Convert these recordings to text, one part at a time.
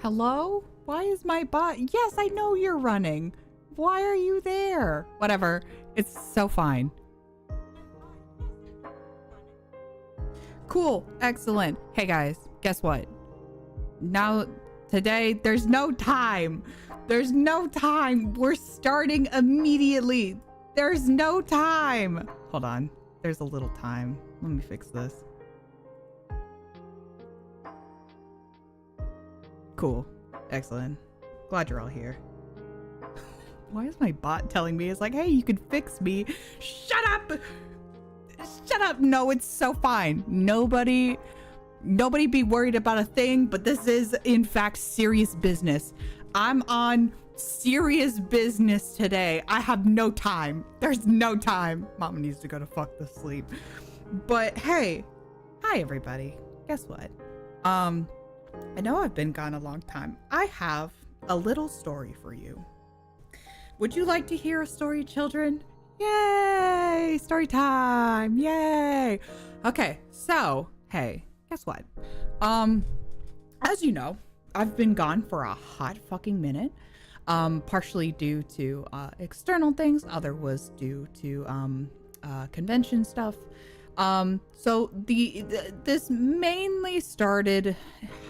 Hello? Why is my bot? Yes, I know you're running. Why are you there? Whatever. It's so fine. Cool. Excellent. Hey guys, guess what? Now, today, there's no time. There's no time. We're starting immediately. There's no time. Hold on. There's a little time. Let me fix this. Cool. Excellent. Glad you're all here. Why is my bot telling me? It's like, hey, you can fix me. Shut up. Shut up. No, it's so fine. Nobody be worried about a thing, but this is in fact serious business. I'm on serious business today. I have no time. There's no time. Mama needs to go to fuck to sleep. But hey, hi everybody. Guess what? I know I've been gone a long time. I have a little story for you. Would you like to hear a story, children? Yay! Story time! Yay! Okay, so hey, guess what? As you know, I've been gone for a hot fucking minute. Partially due to external things. Other was due to convention stuff. So this mainly started,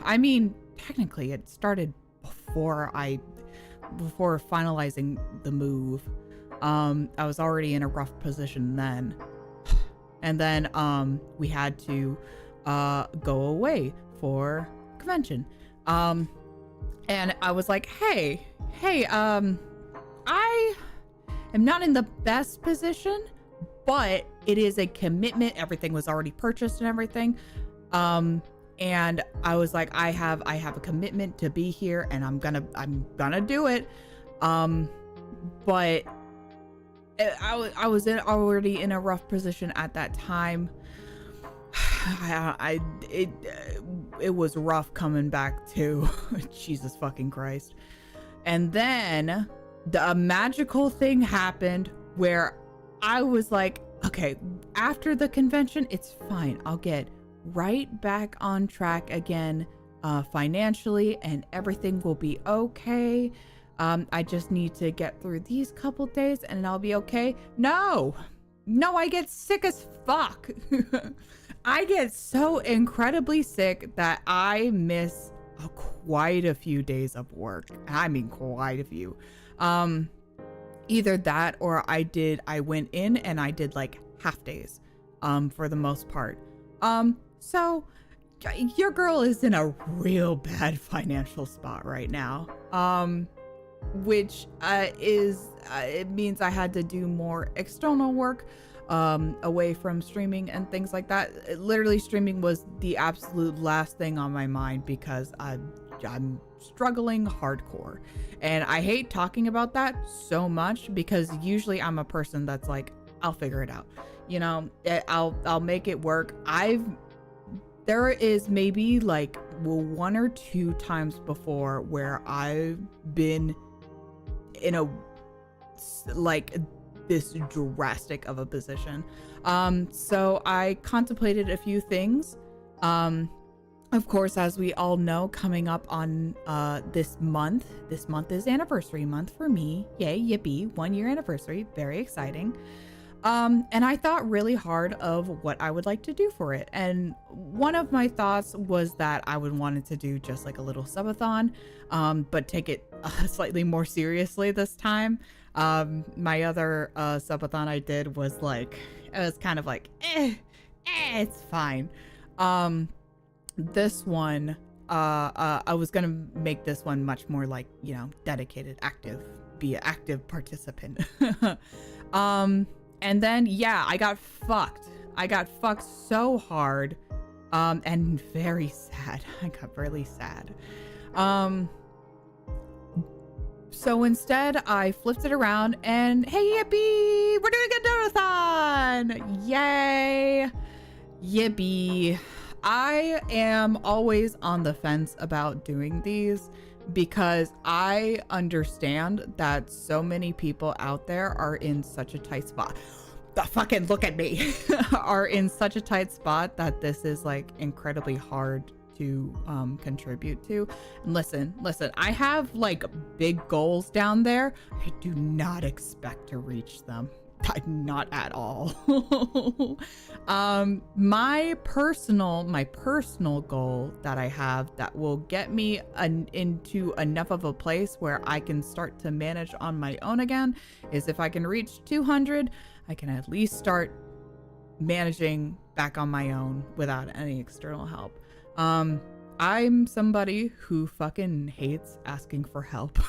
I mean, technically it started before finalizing the move. I was already in a rough position then. And then we had to go away for convention. And I was like, hey, I am not in the best position, but it is a commitment. Everything was already purchased and everything. And I was like, I have a commitment to be here and I'm gonna do it. But I was already in a rough position at that time. It was rough coming back to Jesus fucking Christ. And then a magical thing happened where I was like, okay, after the convention, it's fine. I'll get right back on track again, financially, and everything will be okay. I just need to get through these couple days and I'll be okay. No, I get sick as fuck. I get so incredibly sick that I miss quite a few days of work. I mean, quite a few. Either that or I went in and I did like half days, for the most part. So your girl is in a real bad financial spot right now. Which it means I had to do more external work away from streaming and things like that. Literally, streaming was the absolute last thing on my mind because I'm struggling hardcore, and I hate talking about that so much because usually I'm a person that's like, I'll figure it out, you know. I'll make it work. There is maybe like one or two times before where I've been in a like this drastic of a position. So I contemplated a few things. Of course, as we all know, coming up on this month is anniversary month for me. Yay, yippee, 1 year anniversary, very exciting. And I thought really hard of what I would like to do for it. And one of my thoughts was that I would want it to do just like a little subathon, but take it slightly more seriously this time. My other subathon I did was like, it was kind of like, it's fine. This one, I was gonna make this one much more like, you know, dedicated, active, be an active participant. And then, yeah, I got fucked. I got fucked so hard, and very sad. I got really sad. So instead, I flipped it around and, hey, yippee, we're doing a donathon! Yay! Yippee. I am always on the fence about doing these because I understand that so many people out there are in such a tight spot. Fucking look at me. Are in such a tight spot that this is like incredibly hard to contribute to. And listen, I have like big goals down there. I do not expect to reach them. Not at all. My personal goal that I have that will get me into enough of a place where I can start to manage on my own again is if I can reach 200, I can at least start managing back on my own without any external help. I'm somebody who fucking hates asking for help.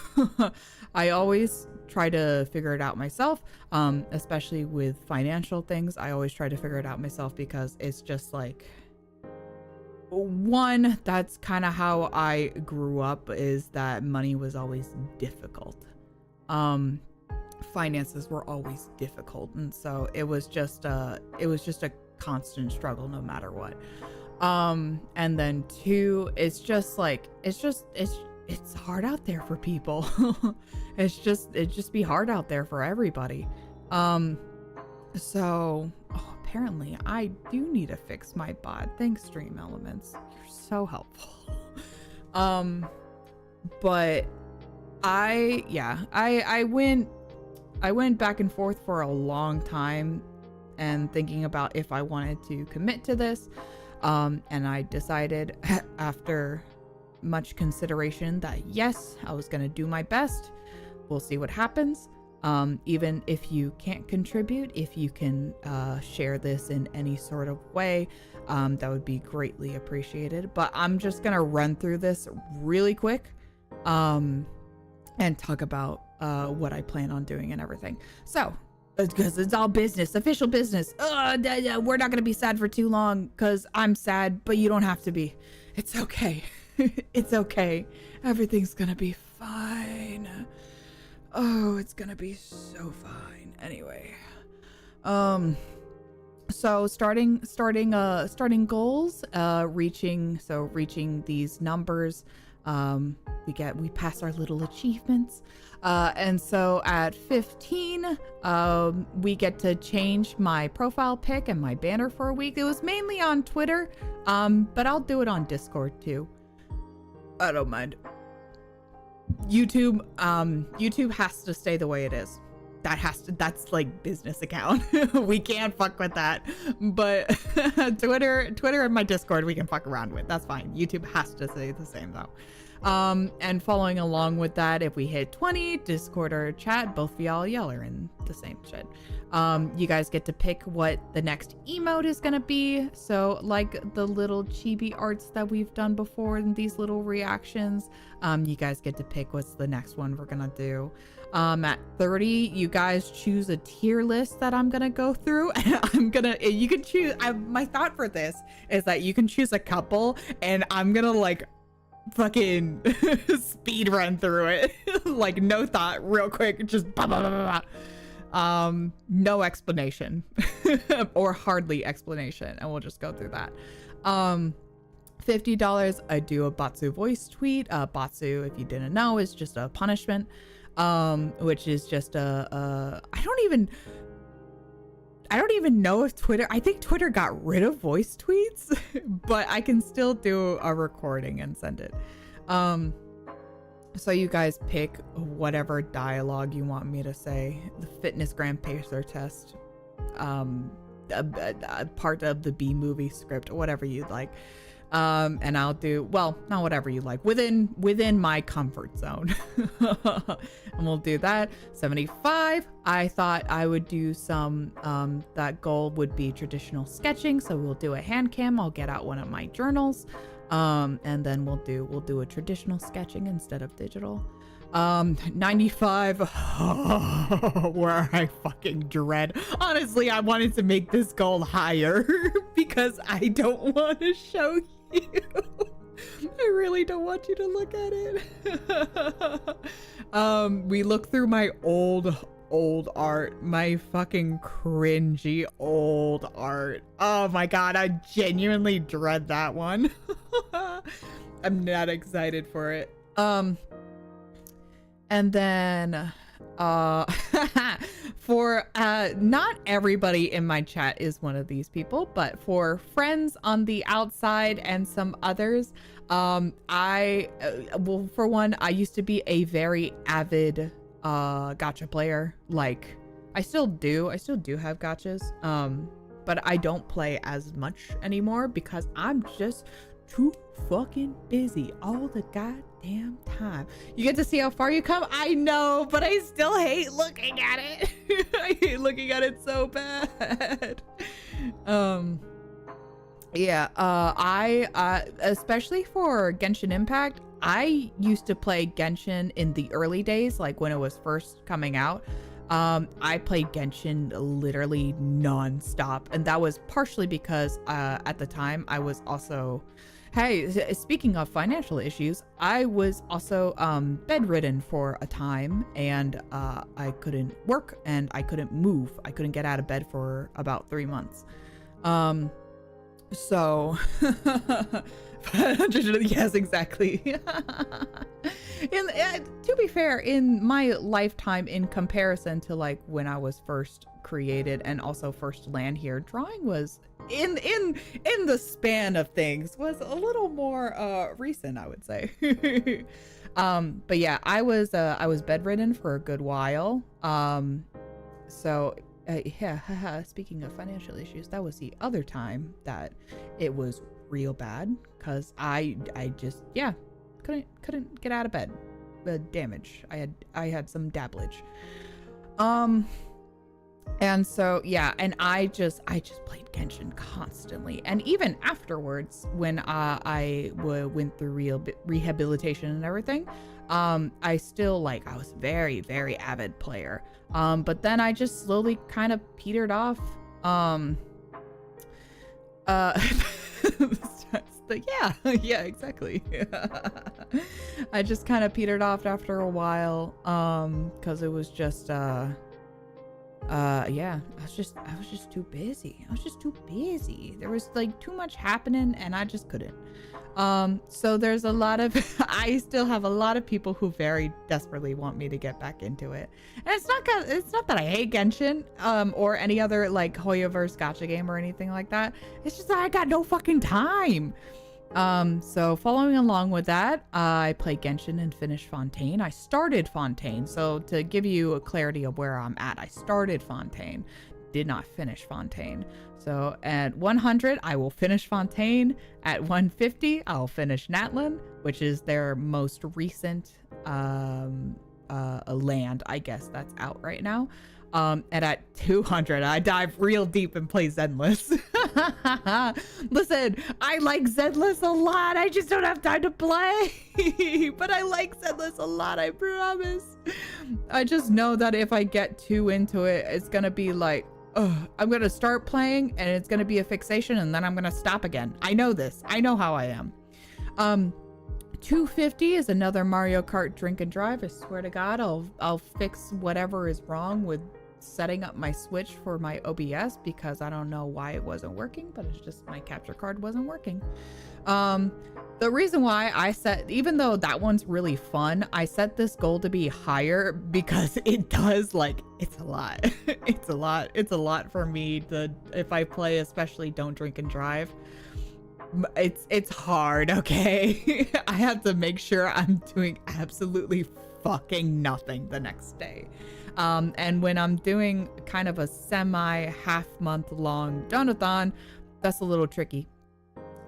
I always try to figure it out myself, especially with financial things. I always try to figure it out myself because it's just like, one, that's kind of how I grew up, is that money was always difficult. Finances were always difficult, and so it was just a constant struggle no matter what. And then two, it's hard out there for people. it just be hard out there for everybody. So apparently I do need to fix my bot. Thanks, Stream Elements. You're so helpful. But I went back and forth for a long time and thinking about if I wanted to commit to this. And I decided after much consideration that yes, I was going to do my best. We'll see what happens. Even if you can't contribute, if you can share this in any sort of way, that would be greatly appreciated. But I'm just going to run through this really quick and talk about what I plan on doing and everything. So, because it's all business, official business. We're not going to be sad for too long because I'm sad, but you don't have to be. It's okay. It's okay. Everything's going to be fine. Oh, it's going to be so fine. Anyway. So starting goals, reaching these numbers. We pass our little achievements. And so at 15, we get to change my profile pic and my banner for a week. It was mainly on Twitter, but I'll do it on Discord too. I don't mind. YouTube has to stay the way it is. That's like business account. We can't fuck with that. But Twitter and my Discord we can fuck around with. That's fine. YouTube has to stay the same though. And following along with that, if we hit 20, Discord or chat, both of y'all are in the same shit. You guys get to pick what the next emote is gonna be. So like the little chibi arts that we've done before and these little reactions, you guys get to pick what's the next one we're gonna do. At 30, you guys choose a tier list that I'm gonna go through. You can choose, my thought for this is that you can choose a couple and I'm gonna like fucking speed run through it. Like no thought, real quick, just blah, blah, blah, blah, blah. No explanation or hardly explanation, and we'll just go through that. $50, I do a Batsu voice tweet. Batsu, if you didn't know, is just a punishment, which is just I don't even know if I think Twitter got rid of voice tweets, but I can still do a recording and send it. So you guys pick whatever dialogue you want me to say. The fitness gram pacer test, a part of the B movie script, whatever you'd like. And I'll do, well, not whatever you like, within my comfort zone. And we'll do that. 75, I thought I would do some, that goal would be traditional sketching. So we'll do a hand cam. I'll get out one of my journals. And then we'll do a traditional sketching instead of digital. 95, where I fucking dread. Honestly, I wanted to make this goal higher because I don't want to show you. I really don't want you to look at it. We look through my old art, my fucking cringy old art. Oh my god, I genuinely dread that one. I'm not excited for it. And then for not everybody in my chat is one of these people, but for friends on the outside and some others, well, for one, I used to be a very avid gacha player. Like, I still do have gachas, but I don't play as much anymore because I'm just too fucking busy all the goddamn time. You get to see how far you come. I know, but I still hate looking at it. I hate looking at it so bad. Yeah, I especially for Genshin Impact, I used to play Genshin in the early days, like when it was first coming out. I played Genshin literally non-stop, and that was partially because at the time I was also, hey, speaking of financial issues, I was also bedridden for a time, and I couldn't work and I couldn't move. I couldn't get out of bed for about 3 months. So 500, yes, exactly. To be fair, in my lifetime, in comparison to like when I was first created and also first land here, drawing was in the span of things was a little more recent, I would say. But yeah, I was bedridden for a good while. So yeah, speaking of financial issues, that was the other time that it was real bad, because I just, yeah, couldn't get out of bed. The damage, I had some dabblage, and so yeah, and I just played Genshin constantly, and even afterwards when I went through rehabilitation and everything, I still, like, I was very, very avid player, but then I just slowly kind of petered off. Yeah, exactly. I just kind of petered off after a while, because it was just yeah, I was just too busy. There was like too much happening and I just couldn't. So there's a lot of I still have a lot of people who very desperately want me to get back into it. And it's not that I hate Genshin or any other like Hoyoverse gacha game or anything like that. It's just that I got no fucking time. So following along with that, I played Genshin and finished Fontaine. I started Fontaine, so to give you a clarity of where I'm at, I started Fontaine, did not finish Fontaine. So at 100, I will finish Fontaine. At 150, I'll finish Natlan, which is their most recent land, I guess, that's out right now. And at 200, I dive real deep and play Zenless. Listen, I like Zenless a lot. I just don't have time to play. But I like Zenless a lot, I promise. I just know that if I get too into it, it's gonna be like, I'm gonna start playing and it's gonna be a fixation and then I'm gonna stop again. I know this. I know how I am. 250 is another Mario Kart drink and drive. I swear to God, I'll fix whatever is wrong with setting up my Switch for my OBS, because I don't know why it wasn't working, but it's just my capture card wasn't working. The reason why I set, even though that one's really fun, I set this goal to be higher because it does, like, it's a lot. It's a lot for me to, if I play, especially Don't Drink and Drive. It's hard, okay? I have to make sure I'm doing absolutely fucking nothing the next day. And when I'm doing kind of a half month long donathon, that's a little tricky.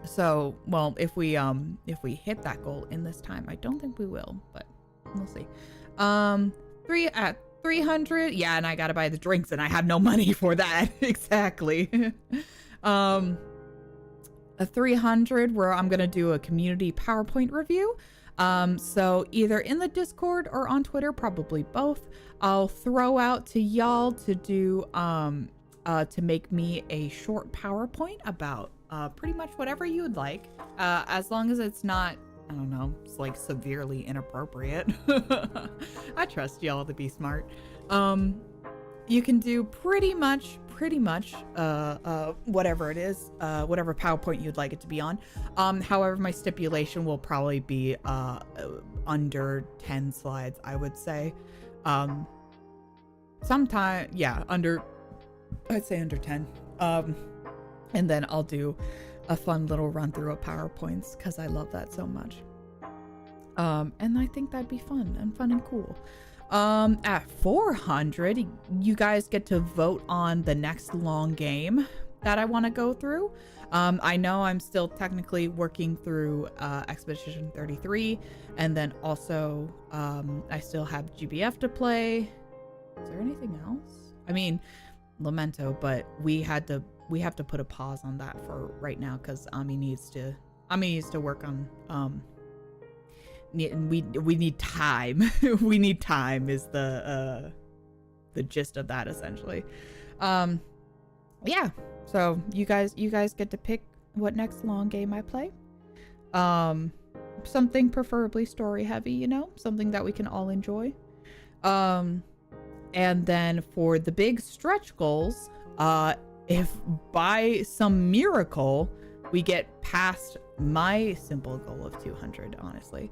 So, well, if we hit that goal in this time, I don't think we will, but we'll see. 300, yeah, and I gotta buy the drinks and I have no money for that. Exactly. A 300 where I'm gonna do a community PowerPoint review. So either in the Discord or on Twitter, probably both, I'll throw out to y'all to do to make me a short PowerPoint about pretty much whatever you would like, as long as it's not, I don't know, it's like severely inappropriate. I trust y'all to be smart. You can do pretty much whatever it is, whatever PowerPoint you'd like it to be on. However, my stipulation will probably be under 10 slides, I would say. sometime, yeah, I'd say under 10. And then I'll do a fun little run through of PowerPoints because I love that so much. And I think that'd be fun and cool. At 400, you guys get to vote on the next long game that I want to go through. I know I'm still technically working through Expedition 33, and then also I still have GBF to play. Is there anything else? I mean, Lamento, but we have to put a pause on that for right now because Ami needs to work on we need time. We need time is the gist of that essentially. Yeah, so you guys get to pick what next long game I play. Something preferably story heavy, you know, something that we can all enjoy. And then for the big stretch goals, if by some miracle we get past my simple goal of 200, honestly,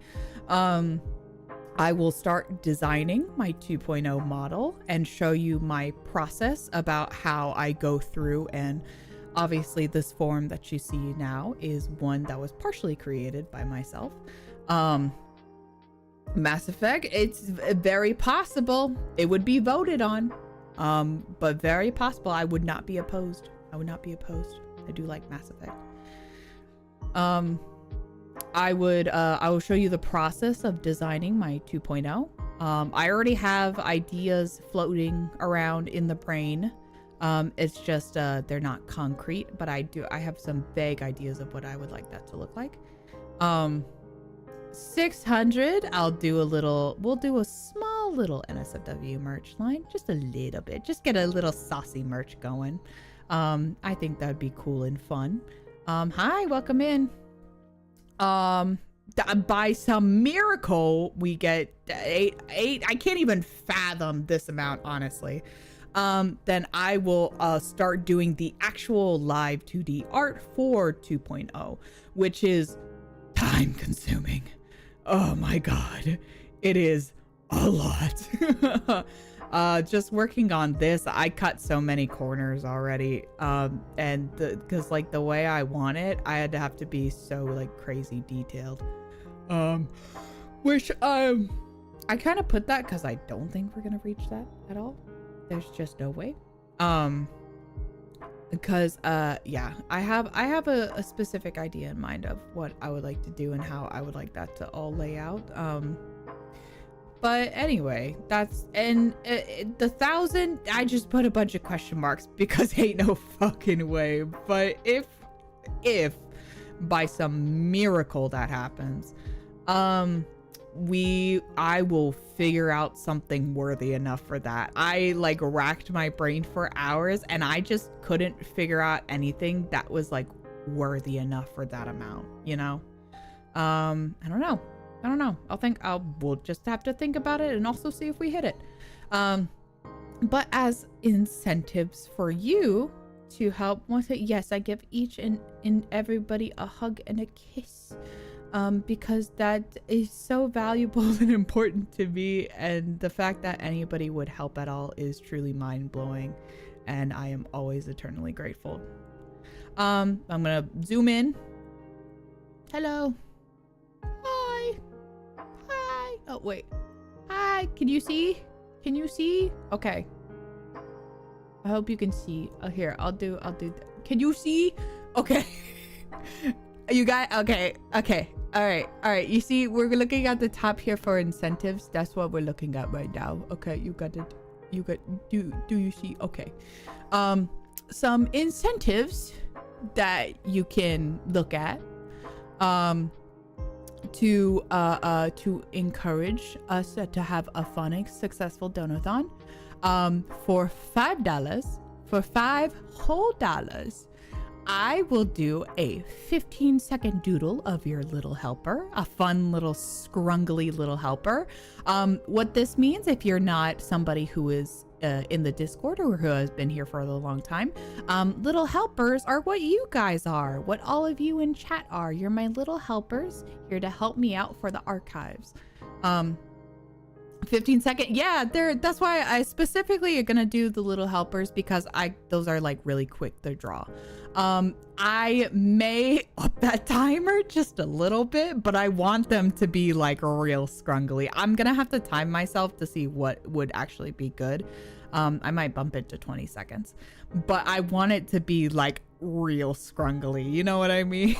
I will start designing my 2.0 model and show you my process about how I go through. And obviously this form that you see now is one that was partially created by myself. Mass Effect, it's very possible it would be voted on, but very possible. I would not be opposed. I do like Mass Effect. I will show you the process of designing my 2.0. I already have ideas floating around in the brain. It's just they're not concrete, but I have some vague ideas of what I would like that to look like. 600, we'll do a small little NSFW merch line, just a little bit, just get a little saucy merch going. I think that'd be cool and fun. Hi, welcome in. By some miracle we get eight. I can't even fathom this amount, honestly. Then I will start doing the actual live 2D art for 2.0, which is time consuming. Oh my god, it is a lot. Just working on this, I cut so many corners already, and because like the way I want it, I had to have to be so like crazy detailed, which I kind of put that because I don't think we're gonna reach that at all. There's just no way. Because yeah, I have a specific idea in mind of what I would like to do and how I would like that to all lay out. But anyway, that's, and the 1,000, I just put a bunch of question marks because ain't no fucking way. But if by some miracle that happens, I will figure out something worthy enough for that. I like racked my brain for hours and I just couldn't figure out anything that was like worthy enough for that amount, you know? I don't know. We'll just have to think about it and also see if we hit it. But as incentives for you to help, yes, I give each and everybody a hug and a kiss. Because that is so valuable and important to me, and the fact that anybody would help at all is truly mind-blowing, and I am always eternally grateful. I'm gonna zoom in. Hello. Hi. Oh wait. Hi. Can you see? Okay. I hope you can see. Oh, here, I'll do can you see? Okay. You guys, okay. All right. You see, we're looking at the top here for incentives. That's what we're looking at right now. Okay, you got it. Do you see? Okay. Some incentives that you can look at to encourage us to have a fun and successful donathon. For $5, for $5 whole dollars, I will do a 15-second doodle of your little helper, a fun little scrungly little helper. What this means, if you're not somebody who is in the Discord or who has been here for a long time, little helpers are what you guys are, what all of you in chat are. You're my little helpers here to help me out for the archives. $5 15-second. Yeah, that's why I specifically are gonna do the little helpers, because those are like really quick to draw. I may up that timer just a little bit, but I want them to be like real scrungly. I'm gonna have to time myself to see what would actually be good. I might bump it to 20 seconds, but I want it to be like real scrungly. You know what I mean?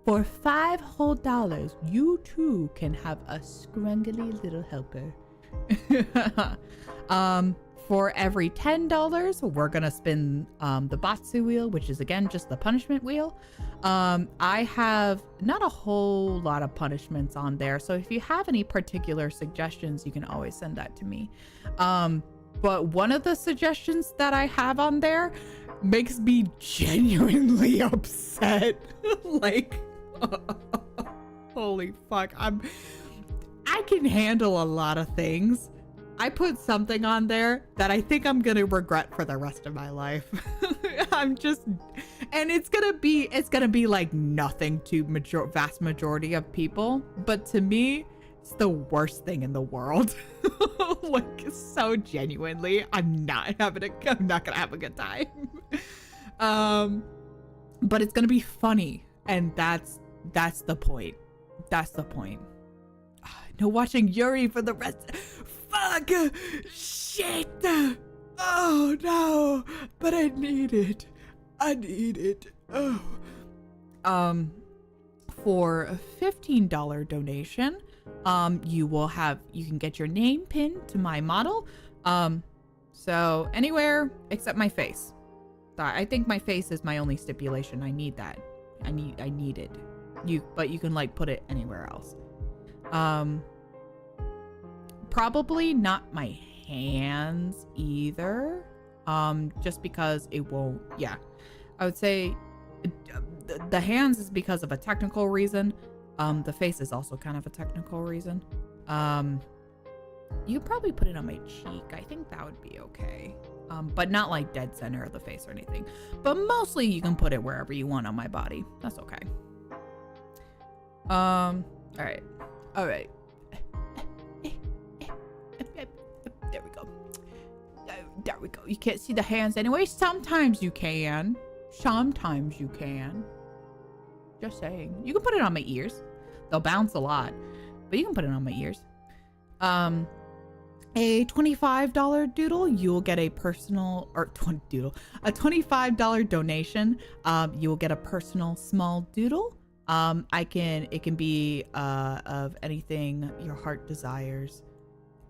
For $5 whole, you too can have a scrungly little helper. For every $10, we're gonna spin the Batsu wheel, which is again just the punishment wheel. I have not a whole lot of punishments on there, so if you have any particular suggestions, you can always send that to me. But one of the suggestions that I have on there makes me genuinely upset. Like, holy fuck, I can handle a lot of things. I put something on there that I think I'm gonna regret for the rest of my life. And it's gonna be like nothing to vast majority of people, but to me, it's the worst thing in the world. Like, so genuinely, I'm not gonna have a good time. But it's gonna be funny, and that's the point. That's the point. No watching Yuri for the rest. Fuck! Shit! Oh no! But I need it. Oh. For a $15 donation, you can get your name pinned to my model. So anywhere except my face. I think my face is my only stipulation. I need that. I need it. But you can like put it anywhere else. Probably not my hands either. Just because it won't. Yeah, I would say the hands is because of a technical reason. The face is also kind of a technical reason. You could probably put it on my cheek. I think that would be okay. But not like dead center of the face or anything. But mostly you can put it wherever you want on my body. That's okay. All right. There we go. There we go. You can't see the hands anyway. Sometimes you can. Just saying. You can put it on my ears. They'll bounce a lot, but you can put it on my ears. A $25 doodle, you'll get a personal, or a $25 donation. You will get a personal small doodle. It can be of anything your heart desires,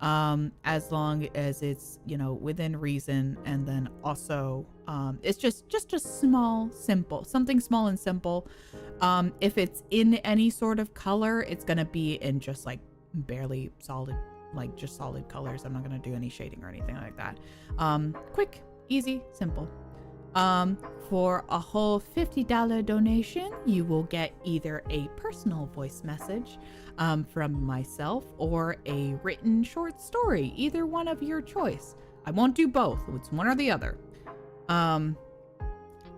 as long as it's, within reason. And then also, it's just a something small and simple. If it's in any sort of color, it's gonna be in just like barely solid, like just solid colors. I'm not gonna do any shading or anything like that. Quick, easy, simple. For a whole $50 donation, you will get either a personal voice message from myself or a written short story, either one of your choice. I won't do both. It's one or the other. And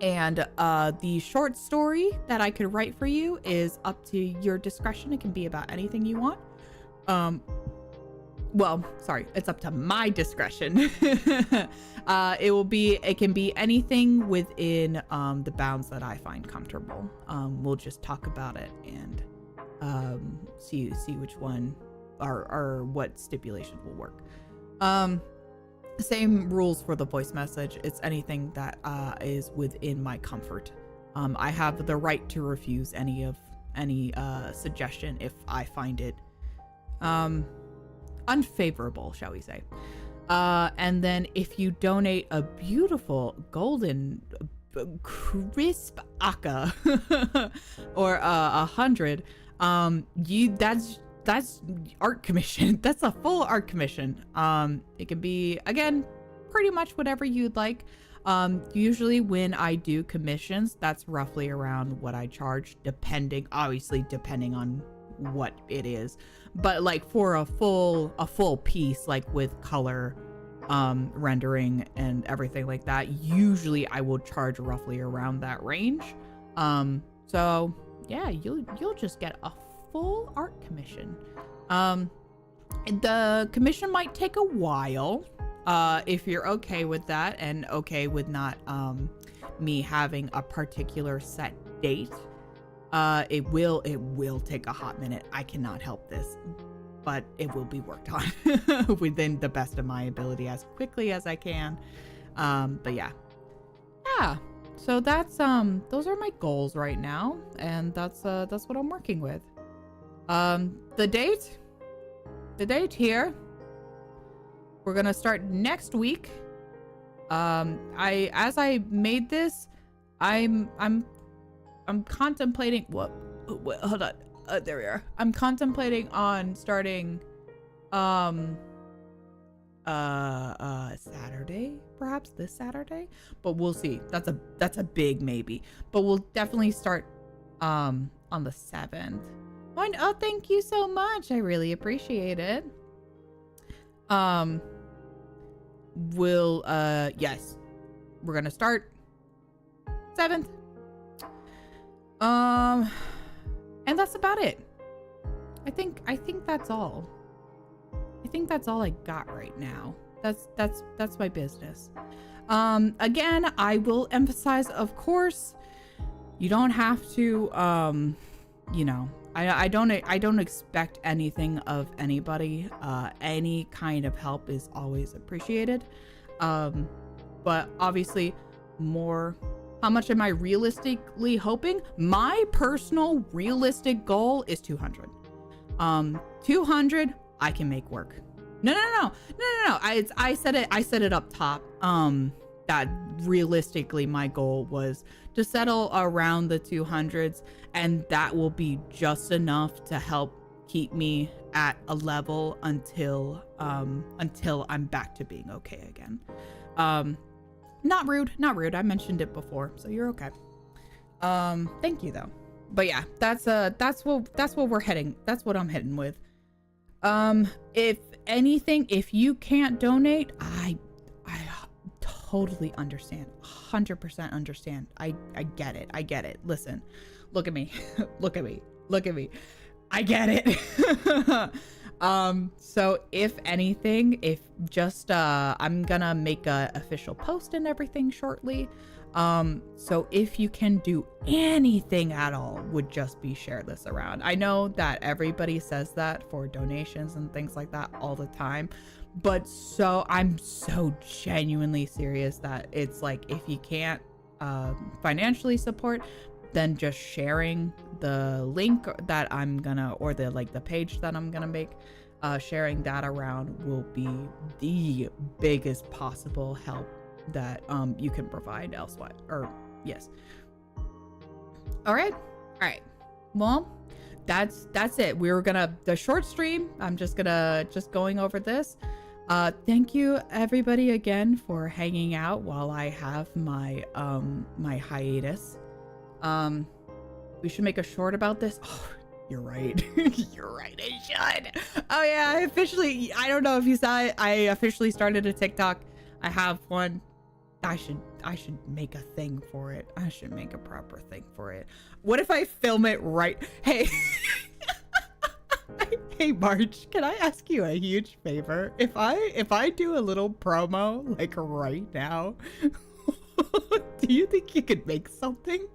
the short story that I could write for you is up to your discretion. It can be about anything you want. Well, sorry, it's up to my discretion. It can be anything within the bounds that I find comfortable. We'll just talk about it and see which one or what stipulation will work. Same rules for the voice message. It's anything that is within my comfort. I have the right to refuse any suggestion if I find it unfavorable, shall we say. And then if you donate a beautiful golden crisp aka or 100, that's art commission. That's a full art commission. It can be, again, pretty much whatever you'd like. Usually when I do commissions, that's roughly around what I charge, depending on what it is. But like for a full piece, like with color, rendering and everything like that, usually I will charge roughly around that range. So yeah, you'll just get a full art commission. The commission might take a while. If you're okay with that and okay with not me having a particular set date, it will take a hot minute. I cannot help this, but it will be worked on within the best of my ability as quickly as I can. But yeah. So that's those are my goals right now, and that's what I'm working with. The date here. We're gonna start next week. As I made this, I'm contemplating what hold on. There we are. I'm contemplating on starting Saturday, perhaps this Saturday, but we'll see. That's a big maybe, but we'll definitely start on the 7th. Oh, thank you so much. I really appreciate it. Yes, we're gonna start 7th. And that's about it. I think that's all. I think that's all I got right now. That's my business. Again, I will emphasize, of course, you don't have to, you know, I don't expect anything of anybody. Any kind of help is always appreciated. But obviously more, how much am I realistically hoping? My personal realistic goal is 200. 200 I can make work. No. I said it up top. That realistically my goal was to settle around the 200s, and that will be just enough to help keep me at a level until I'm back to being okay again. Not rude. I mentioned it before, so you're okay. Thank you though. But yeah, that's what we're heading. That's what I'm heading with. If anything, if you can't donate, I totally understand. 100% understand. I get it. Listen, look at me. look at me. I get it. So if anything, if just, I'm gonna make a official post and everything shortly. So if you can do anything at all, would just be share this around. I know that everybody says that for donations and things like that all the time, but I'm so genuinely serious that it's like, if you can't financially support, then just sharing the link that I'm gonna, or the page that I'm gonna make, sharing that around will be the biggest possible help that you can provide elsewhere. Or yes. All right. Well, that's it. We were gonna, the short stream, I'm just going over this. Thank you everybody again for hanging out while I have my my hiatus. We should make a short about this. Oh, you're right. You're right, I should. Oh yeah, I don't know if you saw it, I officially started a TikTok. I have one. I should make a thing for it. I should make a proper thing for it. What if I film it right? Hey. Hey Marge, can I ask you a huge favor? If I do a little promo like right now, do you think you could make something?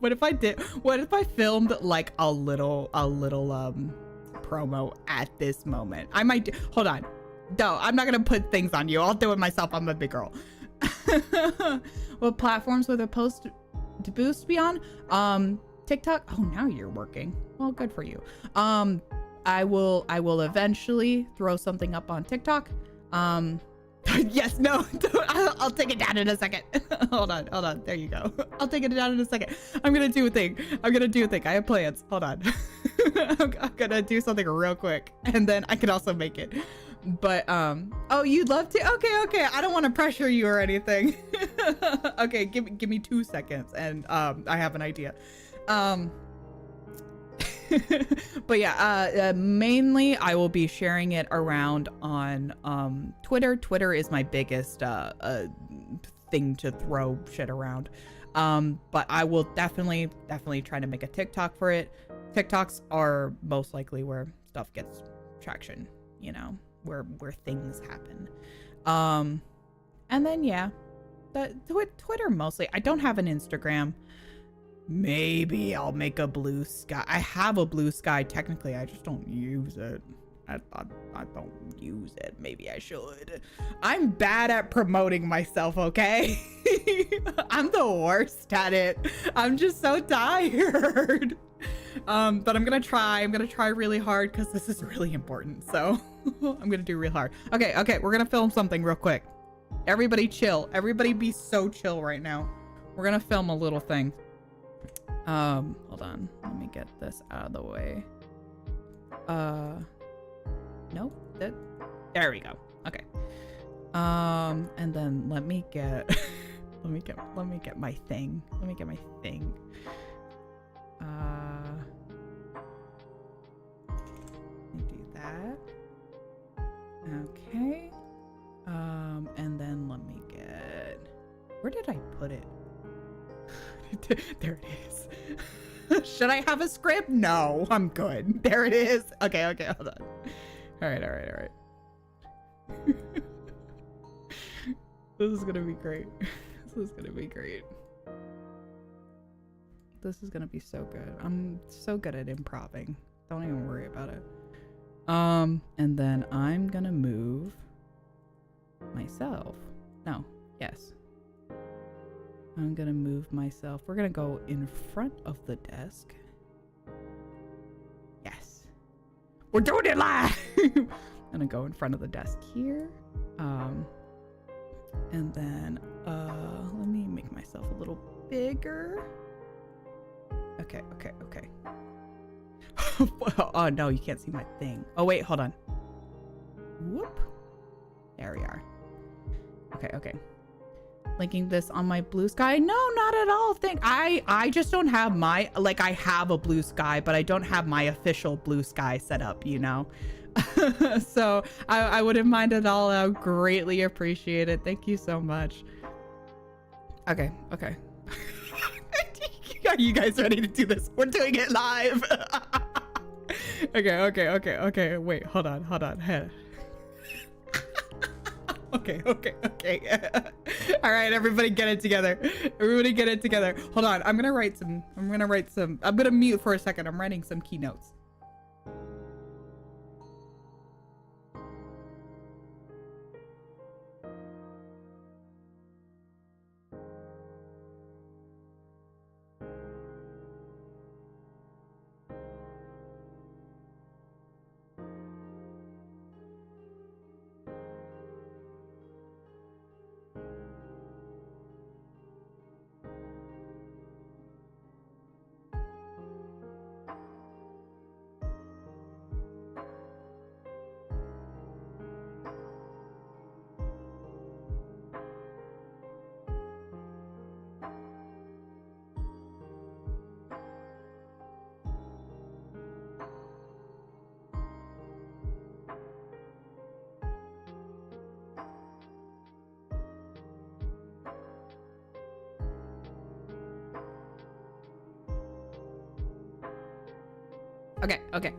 What if I filmed like a little promo at this moment? I might hold on. No, I'm not gonna put things on you. I'll do it myself. I'm a big girl. What platforms will the post to boost be on? TikTok. Oh, now you're working. Well, good for you. I will eventually throw something up on TikTok. Yes, no, I'll take it down in a second. Hold on. There you go. I'll take it down in a second. I'm gonna do a thing. I have plans. Hold on. I'm gonna do something real quick, and then I can also make it. But oh, you'd love to? Okay. I don't want to pressure you or anything. Okay, give me 2 seconds, and I have an idea. But yeah, mainly I will be sharing it around on Twitter. Twitter is my biggest thing to throw shit around. But I will definitely try to make a TikTok for it. TikToks are most likely where stuff gets traction, you know, where things happen. And then yeah, Twitter mostly. I don't have an Instagram. Maybe I'll make a Blue Sky. I have a Blue Sky technically, I just don't use it. I don't use it. Maybe I should. I'm bad at promoting myself, okay? I'm the worst at it. I'm just so tired. But I'm gonna try really hard because this is really important. So I'm gonna do real hard. Okay, we're gonna film something real quick. Everybody chill. Everybody be so chill right now. We're gonna film a little thing. Hold on. Let me get this out of the way. Nope. There we go. Okay. And then let me get let me get my thing. Let me get my thing. Let me do that. Okay. And then let me get, where did I put it? There it is. Should I have a script? No, I'm good. There it is. Okay, hold on. All right. This is gonna be great. This is gonna be great. This is gonna be so good. I'm so good at improving. Don't even worry about it. And then I'm gonna move myself. No, yes. I'm gonna move myself. We're gonna go in front of the desk. Yes. We're doing it live! I'm gonna go in front of the desk here. And then, let me make myself a little bigger. Okay. Oh, no, you can't see my thing. Oh, wait, hold on. Whoop. There we are. Okay. Linking this on my Blue Sky. No, not at all. I just don't have my, like, I have a Blue Sky, but I don't have my official Blue Sky set up, you know? So I wouldn't mind at all. I would greatly appreciate it. Thank you so much. Okay. Are you guys ready to do this? We're doing it live. Okay. Wait, hold on. Okay. All right, everybody get it together. Hold on. I'm gonna mute for a second. I'm writing some keynotes.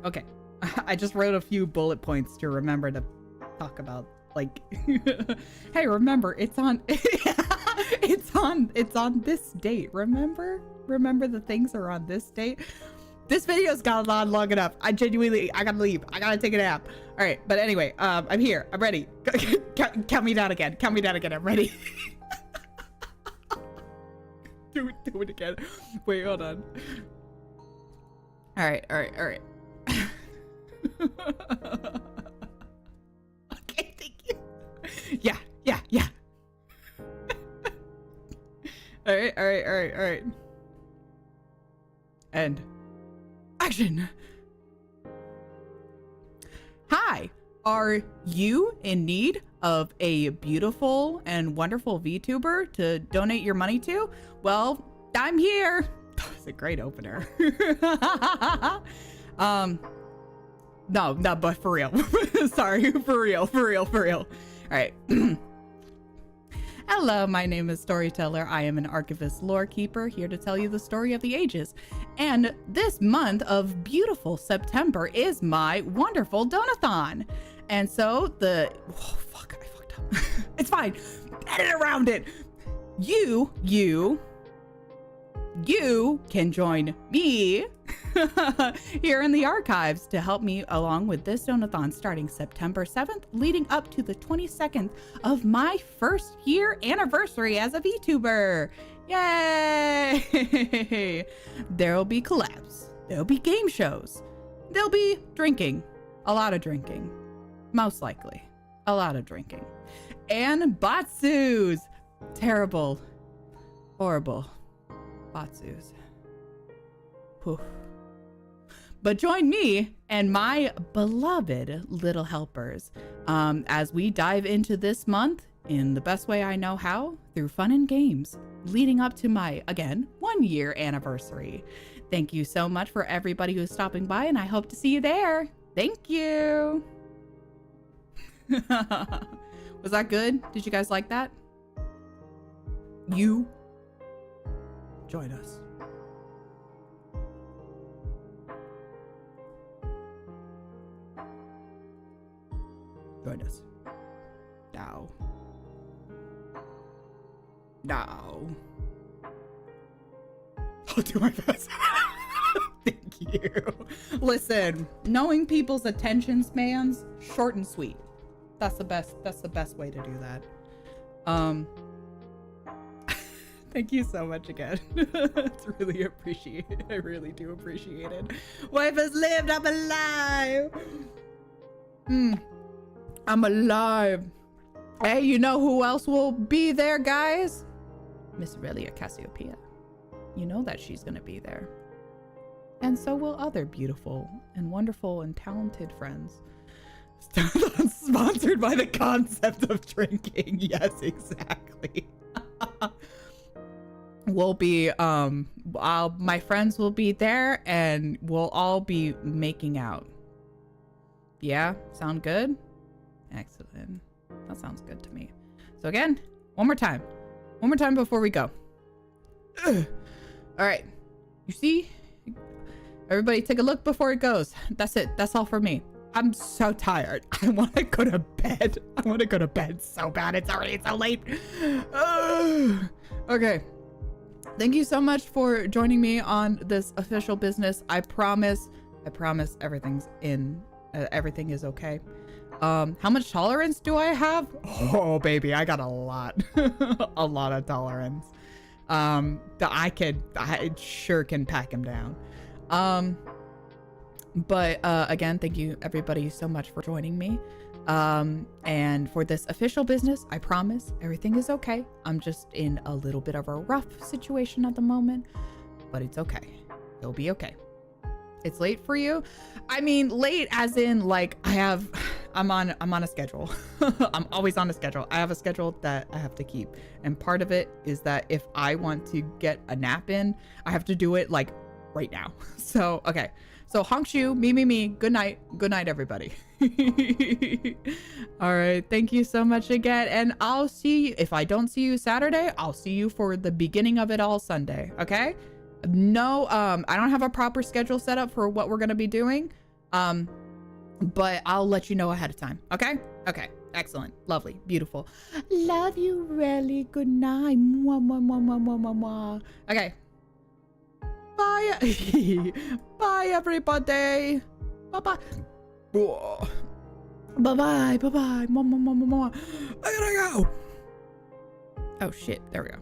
Okay. I just wrote a few bullet points to remember to talk about, like, hey, remember, it's on this date. Remember the things are on this date. This video's got on long enough. I gotta leave. I gotta take a nap. All right, but anyway, I'm here. I'm ready. Count me down again. I'm ready. Do it again. Wait, hold on. All right. Okay, thank you. Yeah. All right. And action. Hi, are you in need of a beautiful and wonderful VTuber to donate your money to? Well, I'm here. It's a great opener. No, but for real. Sorry, for real. All right. Hello, my name is Storyteller. I am an archivist lore keeper here to tell you the story of the ages. And this month of beautiful September is my wonderful donathon. And so I fucked up. It's fine. Edit around it. You can join me here in the archives to help me along with this donathon starting September 7th, leading up to the 22nd of my first year anniversary as a VTuber. Yay! There'll be collabs. There'll be game shows. There'll be drinking. A lot of drinking. Most likely. A lot of drinking. And batsus. Terrible. Horrible. Batsus. Whew. But join me and my beloved little helpers as we dive into this month in the best way I know how, through fun and games, leading up to my, again, 1-year anniversary. Thank you so much for everybody who's stopping by, and I hope to see you there. Thank you. Was that good? Did you guys like that? You join us. Join us. Now. I'll do my best. Thank you. Listen, knowing people's attention spans, short and sweet. That's the best way to do that. Thank you so much again. It's really appreciated. I really do appreciate it. Wife has lived. I'm alive. I'm alive. Hey, you know who else will be there, guys? Miss Aurelia Cassiopeia. You know that she's gonna be there. And so will other beautiful and wonderful and talented friends. Sponsored by the concept of drinking. Yes, exactly. We'll be my friends will be there and we'll all be making out. Yeah, sound good? Excellent. That sounds good to me. So again, one more time before we go. Ugh. All right, you see, everybody take a look before it goes. That's it. That's all for me. I'm so tired. I want to go to bed. So bad. It's already so late. Ugh. Okay. Thank you so much for joining me on this official business. I promise everything is okay. How much tolerance do I have? Oh baby, I got a lot. A lot of tolerance. I sure can pack him down. But again, thank you everybody so much for joining me. And for this official business, I promise everything is okay. I'm just in a little bit of a rough situation at the moment, but it's okay. It'll be okay. It's late for you. I mean, late as in like I'm on a schedule. I'm always on a schedule. I have a schedule that I have to keep. And part of it is that if I want to get a nap in, I have to do it like right now. So, okay. So Hongshu, me. Good night, everybody. All right. Thank you so much again. And I'll see you. If I don't see you Saturday, I'll see you for the beginning of it all Sunday. Okay. No, I don't have a proper schedule set up for what we're going to be doing. But I'll let you know ahead of time. Okay. Okay. Excellent. Lovely. Beautiful. Love you really. Good night. Mwah, mwah, mwah, mwah, mwah, mwah, mwah. Okay. Bye. Bye, everybody. Bye-bye. Bye-bye. Bye-bye. I gotta go. Oh, shit. There we go.